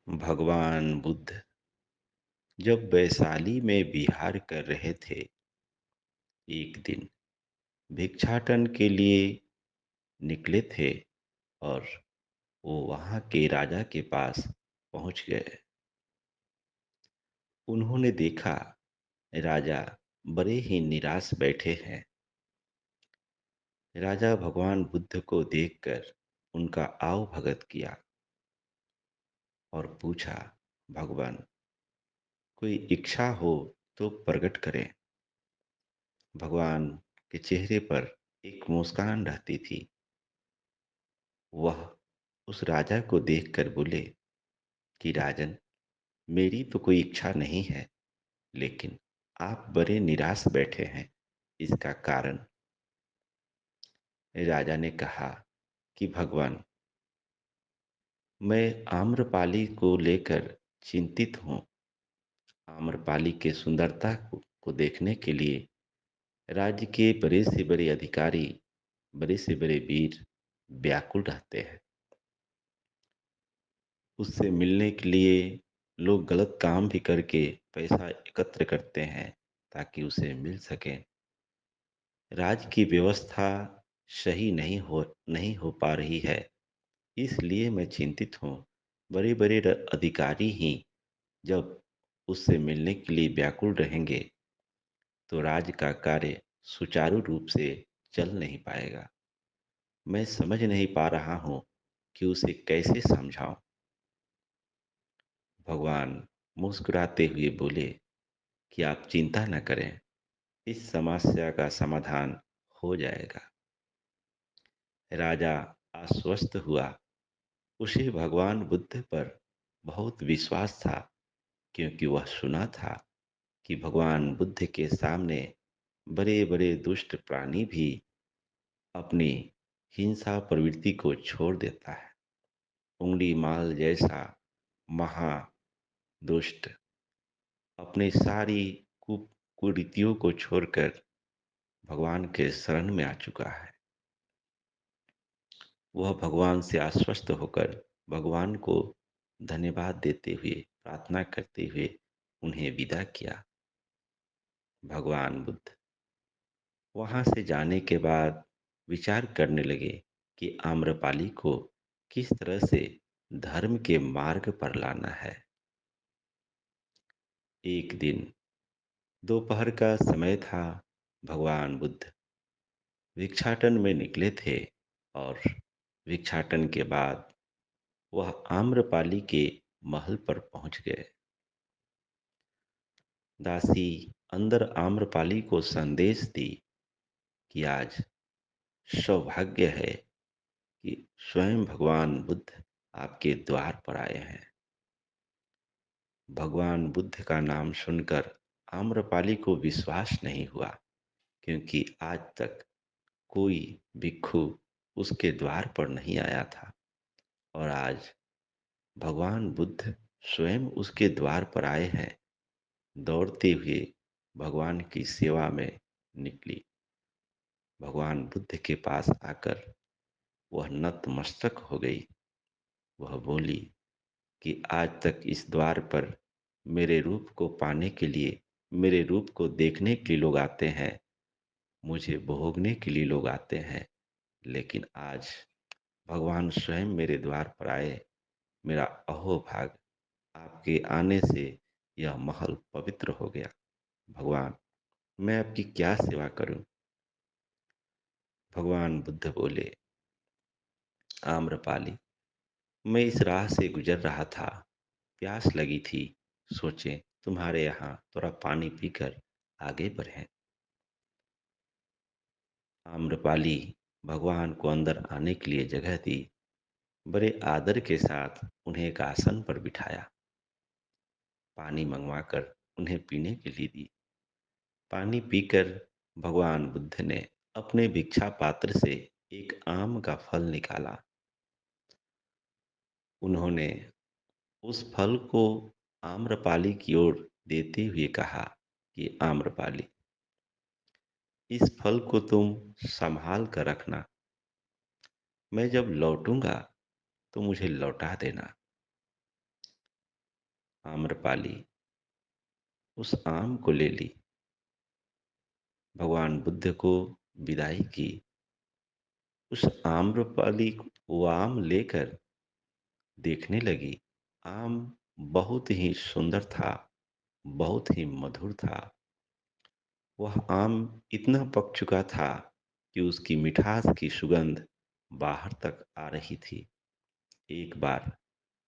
भगवान बुद्ध जब वैशाली में विहार कर रहे थे, एक दिन भिक्षाटन के लिए निकले थे और वो वहां के राजा के पास पहुंच गए। उन्होंने देखा राजा बड़े ही निराश बैठे हैं। राजा भगवान बुद्ध को देखकर उनका आव भगत किया और पूछा, भगवान, कोई इच्छा हो तो प्रकट करें। भगवान के चेहरे पर एक मुस्कान रहती थी। वह उस राजा को देखकर बोले कि राजन, मेरी तो कोई इच्छा नहीं है, लेकिन आप बड़े निराश बैठे हैं, इसका कारण? राजा ने कहा कि भगवान, मैं आम्रपाली को लेकर चिंतित हूँ। आम्रपाली के सुंदरता को देखने के लिए राज्य के बड़े से बड़े अधिकारी, बड़े से बड़े वीर व्याकुल रहते हैं। उससे मिलने के लिए लोग गलत काम भी करके पैसा एकत्र करते हैं ताकि उसे मिल सके। राज्य की व्यवस्था सही नहीं हो पा रही है, इसलिए मैं चिंतित हूँ। बड़े बड़े अधिकारी ही जब उससे मिलने के लिए व्याकुल रहेंगे तो राज्य का कार्य सुचारू रूप से चल नहीं पाएगा। मैं समझ नहीं पा रहा हूँ कि उसे कैसे समझाऊं। भगवान मुस्कुराते हुए बोले कि आप चिंता न करें, इस समस्या का समाधान हो जाएगा। राजा आश्वस्त हुआ। उसे भगवान बुद्ध पर बहुत विश्वास था, क्योंकि वह सुना था कि भगवान बुद्ध के सामने बड़े बड़े दुष्ट प्राणी भी अपनी हिंसा प्रवृत्ति को छोड़ देता है। उंगली माल जैसा महा दुष्ट अपनी सारी कुरीतियों को छोड़कर भगवान के शरण में आ चुका है। वह भगवान से आश्वस्त होकर भगवान को धन्यवाद देते हुए, प्रार्थना करते हुए उन्हें विदा किया। भगवान बुद्ध वहां से जाने के बाद विचार करने लगे कि आम्रपाली को किस तरह से धर्म के मार्ग पर लाना है। एक दिन दोपहर का समय था। भगवान बुद्ध भिक्षाटन में निकले थे और भिक्षाटन के बाद वह आम्रपाली के महल पर पहुंच गए। दासी अंदर आम्रपाली को संदेश दी कि आज सौभाग्य है कि स्वयं भगवान बुद्ध आपके द्वार पर आए हैं। भगवान बुद्ध का नाम सुनकर आम्रपाली को विश्वास नहीं हुआ, क्योंकि आज तक कोई भिक्षु उसके द्वार पर नहीं आया था और आज भगवान बुद्ध स्वयं उसके द्वार पर आए हैं। दौड़ते हुए भगवान की सेवा में निकली। भगवान बुद्ध के पास आकर वह नतमस्तक हो गई। वह बोली कि आज तक इस द्वार पर मेरे रूप को पाने के लिए, मेरे रूप को देखने के लिए लोग आते हैं, मुझे भोगने के लिए लोग आते हैं, लेकिन आज भगवान स्वयं मेरे द्वार पर आए। मेरा अहोभाग, आपके आने से यह महल पवित्र हो गया। भगवान, मैं आपकी क्या सेवा करूं? भगवान बुद्ध बोले, आम्रपाली, मैं इस राह से गुजर रहा था, प्यास लगी थी, सोचे तुम्हारे यहाँ थोड़ा पानी पीकर आगे बढ़ें। आम्रपाली भगवान को अंदर आने के लिए जगह दी। बड़े आदर के साथ उन्हें एक आसन पर बिठाया। पानी मंगवाकर उन्हें पीने के लिए दी। पानी पीकर भगवान बुद्ध ने अपने भिक्षा पात्र से एक आम का फल निकाला। उन्होंने उस फल को आम्रपाली की ओर देते हुए कहा कि आम्रपाली, इस फल को तुम संभाल कर रखना। मैं जब लौटूंगा तो मुझे लौटा देना। आम्रपाली उस आम को ले ली, भगवान बुद्ध को विदाई की। उस आम्रपाली वो आम लेकर देखने लगी। आम बहुत ही सुंदर था, बहुत ही मधुर था। वह आम इतना पक चुका था कि उसकी मिठास की सुगंध बाहर तक आ रही थी। एक बार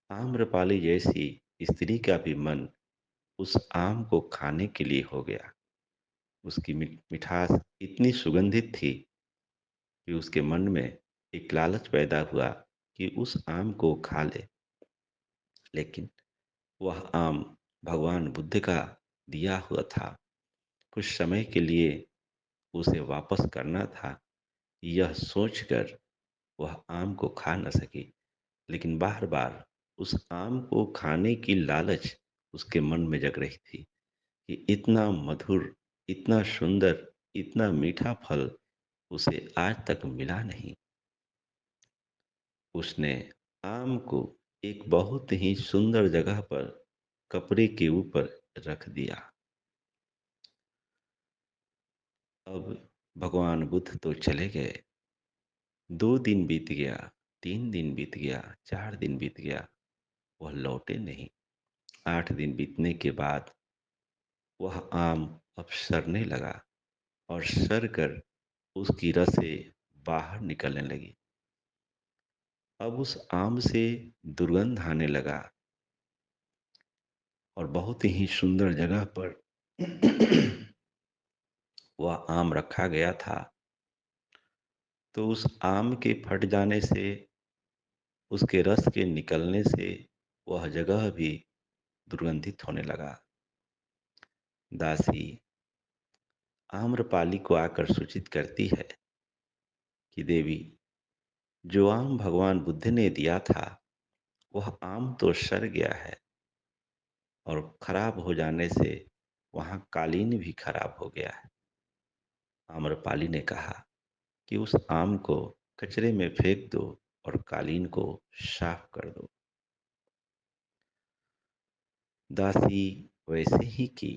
आम्रपाली जैसी स्त्री का भी मन उस आम को खाने के लिए हो गया। उसकी मिठास इतनी सुगंधित थी कि उसके मन में एक लालच पैदा हुआ कि उस आम को खा ले। लेकिन वह आम भगवान बुद्ध का दिया हुआ था। कुछ समय के लिए उसे वापस करना था, यह सोचकर वह आम को खा न सकी। लेकिन बार-बार उस आम को खाने की लालच उसके मन में जग रही थी कि इतना मधुर, इतना सुंदर, इतना मीठा फल उसे आज तक मिला नहीं। उसने आम को एक बहुत ही सुंदर जगह पर कपड़े के ऊपर रख दिया। अब भगवान बुद्ध तो चले गए। 2 दिन बीत गया, 3 दिन बीत गया, 4 दिन बीत गया, वह लौटे नहीं। 8 दिन बीतने के बाद वह आम अब सड़ने लगा और सड़ कर उसकी रसें बाहर निकलने लगी। अब उस आम से दुर्गंध आने लगा और बहुत ही सुंदर जगह पर वह आम रखा गया था। तो उस आम के फट जाने से, उसके रस के निकलने से वह जगह भी दुर्गंधित होने लगा। दासी आम्रपाली को आकर सूचित करती है कि देवी, जो आम भगवान बुद्ध ने दिया था वह आम तो सड़ गया है और खराब हो जाने से वहाँ कालीन भी खराब हो गया है। आम्रपाली ने कहा कि उस आम को कचरे में फेंक दो और कालीन को साफ कर दो। दासी वैसे ही की।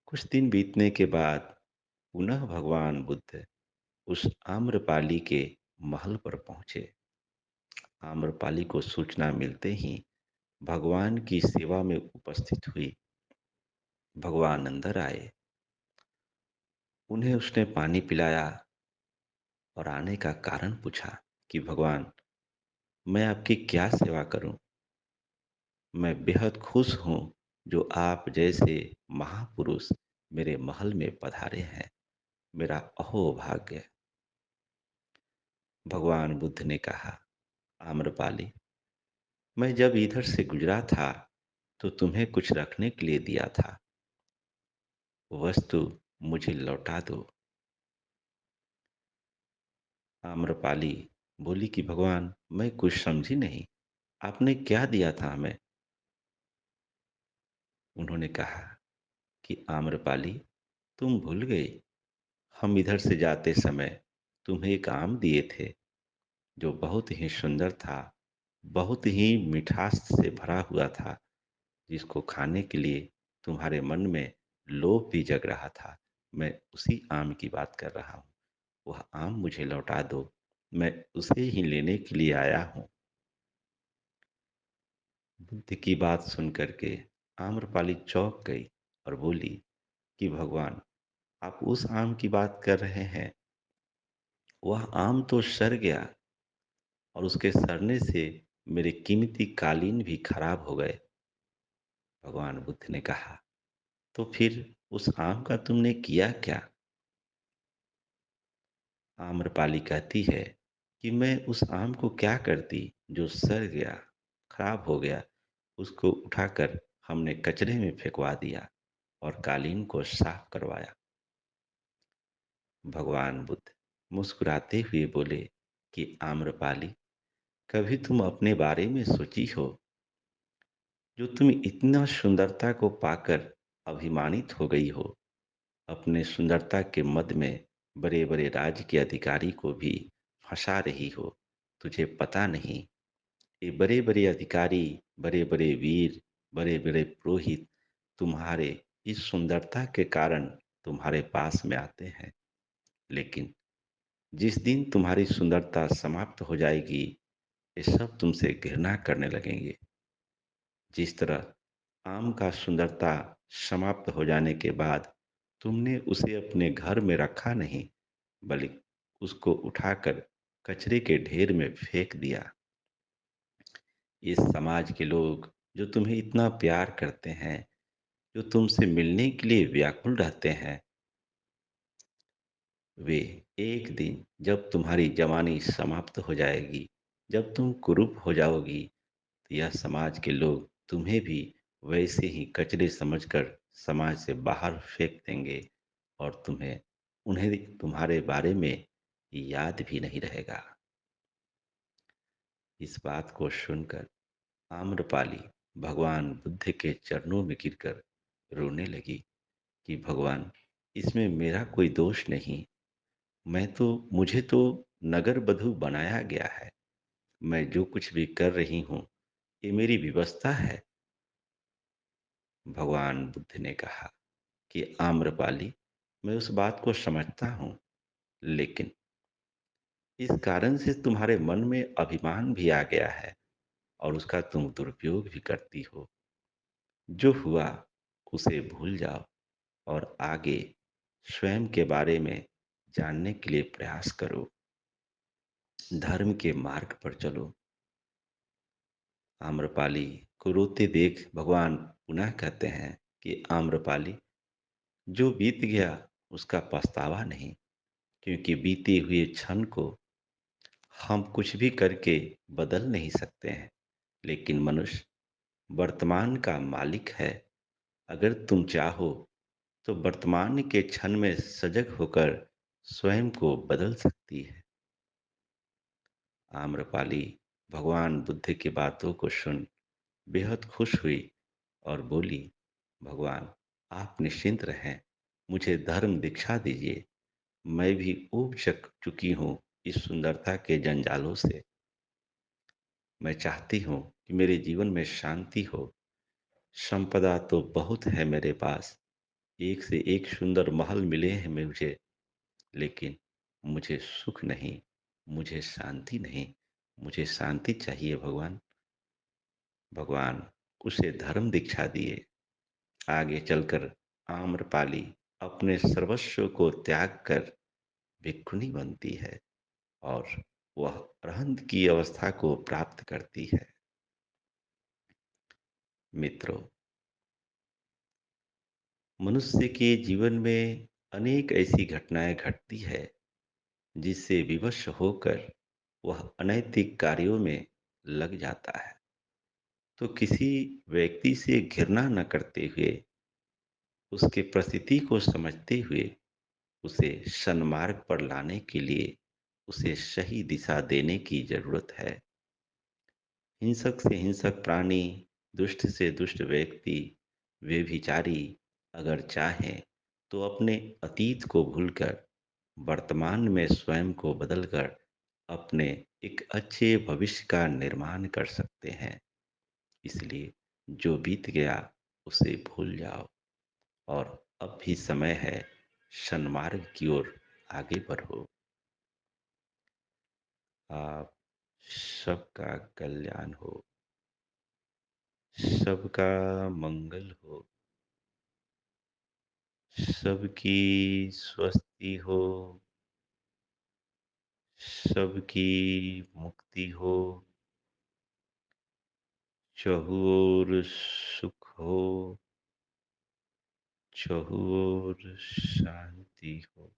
कुछ दिन बीतने के बाद पुनः भगवान बुद्ध उस आम्रपाली के महल पर पहुंचे। आम्रपाली को सूचना मिलते ही भगवान की सेवा में उपस्थित हुई। भगवान अंदर आए, उन्हें उसने पानी पिलाया और आने का कारण पूछा कि भगवान, मैं आपकी क्या सेवा करूं? मैं बेहद खुश हूं जो आप जैसे महापुरुष मेरे महल में पधारे हैं। मेरा अहोभाग्य। भगवान बुद्ध ने कहा, आम्रपाली, मैं जब इधर से गुजरा था तो तुम्हें कुछ रखने के लिए दिया था। वो वस्तु मुझे लौटा दो। आम्रपाली बोली कि भगवान, मैं कुछ समझी नहीं, आपने क्या दिया था हमें? उन्होंने कहा कि आम्रपाली, तुम भूल गई, हम इधर से जाते समय तुम्हें एक आम दिए थे जो बहुत ही सुंदर था, बहुत ही मिठास से भरा हुआ था, जिसको खाने के लिए तुम्हारे मन में लोभ भी जग रहा था। मैं उसी आम की बात कर रहा हूँ। वह आम मुझे लौटा दो, मैं उसे ही लेने के लिए आया हूँ। बुद्ध की बात सुन करके आम्रपाली चौंक गई और बोली कि भगवान, आप उस आम की बात कर रहे हैं? वह आम तो सड़ गया और उसके सड़ने से मेरे कीमती कालीन भी खराब हो गए। भगवान बुद्ध ने कहा, तो फिर उस आम का तुमने किया क्या? आम्रपाली कहती है कि मैं उस आम को क्या करती जो सड़ गया, खराब हो गया। उसको उठाकर हमने कचरे में फेंकवा दिया और कालीन को साफ करवाया। भगवान बुद्ध मुस्कुराते हुए बोले कि आम्रपाली, कभी तुम अपने बारे में सोची हो? जो तुम इतना सुंदरता को पाकर अभिमानित हो गई हो, अपने सुंदरता के मद में बड़े बड़े राज्य के अधिकारी को भी फंसा रही हो, तुझे पता नहीं ये बड़े-बड़े अधिकारी, बड़े-बड़े वीर, बड़े-बड़े पुरोहित तुम्हारे इस सुंदरता के कारण तुम्हारे पास में आते हैं। लेकिन जिस दिन तुम्हारी सुंदरता समाप्त हो जाएगी, ये सब तुमसे घृणा करने लगेंगे। जिस तरह आम का सुंदरता समाप्त हो जाने के बाद तुमने उसे अपने घर में रखा नहीं, बल्कि उसको उठाकर कचरे के ढेर में फेंक दिया। इस समाज के लोग जो तुम्हें इतना प्यार करते हैं, जो तुमसे मिलने के लिए व्याकुल रहते हैं, वे एक दिन जब तुम्हारी जवानी समाप्त हो जाएगी, जब तुम कुरूप हो जाओगी, तो यह समाज के लोग तुम्हें भी वैसे ही कचरे समझकर समाज से बाहर फेंक देंगे और उन्हें तुम्हारे बारे में याद भी नहीं रहेगा। इस बात को सुनकर आम्रपाली भगवान बुद्ध के चरणों में गिरकर रोने लगी कि भगवान, इसमें मेरा कोई दोष नहीं। मुझे तो नगर बधू बनाया गया है। मैं जो कुछ भी कर रही हूँ, ये मेरी व्यवस्था है। भगवान बुद्ध ने कहा कि आम्रपाली, मैं उस बात को समझता हूँ, लेकिन इस कारण से तुम्हारे मन में अभिमान भी आ गया है और उसका तुम दुरुपयोग भी करती हो। जो हुआ उसे भूल जाओ और आगे स्वयं के बारे में जानने के लिए प्रयास करो। धर्म के मार्ग पर चलो। आम्रपाली को रोते देख भगवान पुनः कहते हैं कि आम्रपाली, जो बीत गया उसका पछतावा नहीं, क्योंकि बीते हुए क्षण को हम कुछ भी करके बदल नहीं सकते हैं। लेकिन मनुष्य वर्तमान का मालिक है। अगर तुम चाहो तो वर्तमान के क्षण में सजग होकर स्वयं को बदल सकती है। आम्रपाली भगवान बुद्ध की बातों को सुन बेहद खुश हुई और बोली, भगवान, आप निश्चिंत रहें, मुझे धर्म दीक्षा दीजिए। मैं भी ऊब चुकी हूँ इस सुंदरता के जंजालों से। मैं चाहती हूँ कि मेरे जीवन में शांति हो। संपदा तो बहुत है मेरे पास, एक से एक सुंदर महल मिले हैं मुझे, लेकिन मुझे सुख नहीं, मुझे शांति नहीं। मुझे शांति चाहिए भगवान। भगवान उसे धर्म दीक्षा दिए। आगे चलकर आम्रपाली अपने सर्वस्व को त्याग कर भिक्षुणी बनती है और वह अरहंत की अवस्था को प्राप्त करती है। मित्रों, मनुष्य के जीवन में अनेक ऐसी घटनाएं घटती है जिससे विवश होकर वह अनैतिक कार्यों में लग जाता है। तो किसी व्यक्ति से घृणा न करते हुए, उसके परिस्थिति को समझते हुए उसे सन्मार्ग पर लाने के लिए उसे सही दिशा देने की जरूरत है। हिंसक से हिंसक प्राणी, दुष्ट से दुष्ट व्यक्ति, व्यभिचारी अगर चाहें तो अपने अतीत को भूलकर वर्तमान में स्वयं को बदलकर अपने एक अच्छे भविष्य का निर्माण कर सकते हैं। इसलिए जो बीत गया उसे भूल जाओ और अब भी समय है, सन्मार्ग की ओर आगे बढ़ो। आप सबका कल्याण हो, सबका मंगल हो, सबकी स्वस्ति हो, सबकी मुक्ति हो, चहुँ ओर सुख हो, चहुँ ओर शांति हो।